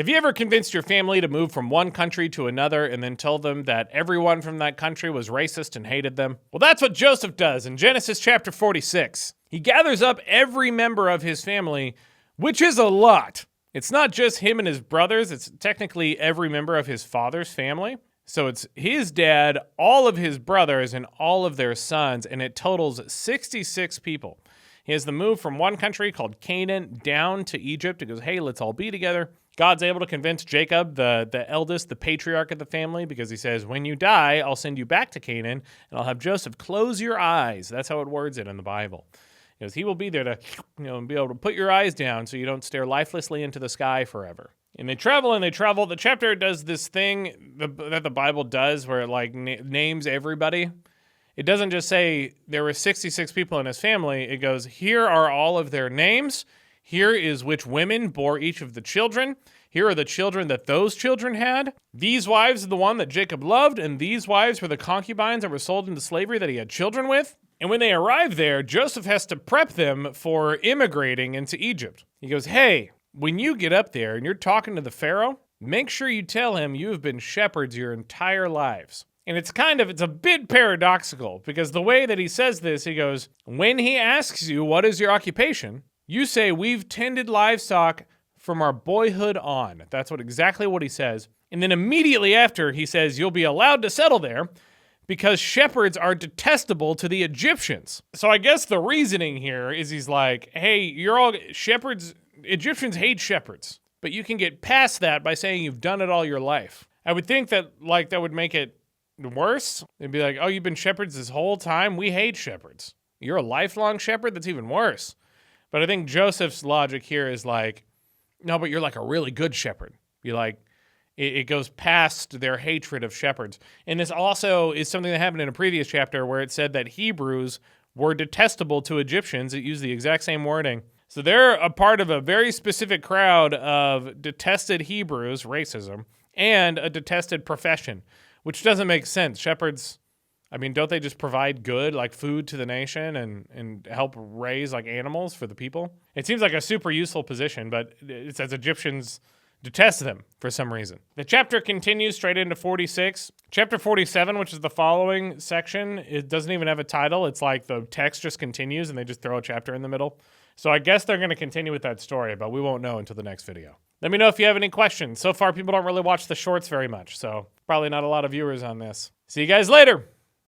Have you ever convinced your family to move from one country to another and then told them that everyone from that country was racist and hated them? Well, that's what Joseph does in Genesis chapter 46. He gathers up every member of his family, which is a lot. It's not just him and his brothers, it's technically every member of his father's family. So it's his dad, all of his brothers, and all of their sons, and it totals 66 people. He has them move from one country called Canaan down to Egypt. He goes, hey, let's all be together. God's able to convince Jacob, the eldest, the patriarch of the family, because he says, when you die, I'll send you back to Canaan, and I'll have Joseph close your eyes. That's how it words it in the Bible. Because he will be there to, be able to put your eyes down so you don't stare lifelessly into the sky forever. And they travel and they travel. The chapter does this thing that the Bible does where it names everybody. It doesn't just say there were 66 people in his family. It goes, here are all of their names. Here is which women bore each of the children. Here are the children that those children had. These wives are the one that Jacob loved, and these wives were the concubines that were sold into slavery that he had children with. And when they arrive there, Joseph has to prep them for immigrating into Egypt. He goes, hey, when you get up there and you're talking to the Pharaoh, make sure you tell him you have been shepherds your entire lives. And it's a bit paradoxical because the way that he says this, he goes, when he asks you, what is your occupation? You say, we've tended livestock from our boyhood on. That's exactly what he says. And then immediately after, he says, you'll be allowed to settle there because shepherds are detestable to the Egyptians. So I guess the reasoning here is he's like, hey, you're all shepherds. Egyptians hate shepherds. But you can get past that by saying you've done it all your life. I would think that that would make it worse. They'd be like, oh, you've been shepherds this whole time? We hate shepherds. You're a lifelong shepherd? That's even worse. But I think Joseph's logic here is no, but you're a really good shepherd. It goes past their hatred of shepherds. And this also is something that happened in a previous chapter where it said that Hebrews were detestable to Egyptians. It used the exact same wording. So they're a part of a very specific crowd of detested Hebrews, racism, and a detested profession, which doesn't make sense. Shepherds, don't they just provide good, food to the nation and help raise, animals for the people? It seems like a super useful position, but it says Egyptians detest them for some reason. The chapter continues straight into 46. Chapter 47, which is the following section, it doesn't even have a title. It's the text just continues and they just throw a chapter in the middle. So I guess they're going to continue with that story, but we won't know until the next video. Let me know if you have any questions. So far, people don't really watch the shorts very much, so probably not a lot of viewers on this. See you guys later.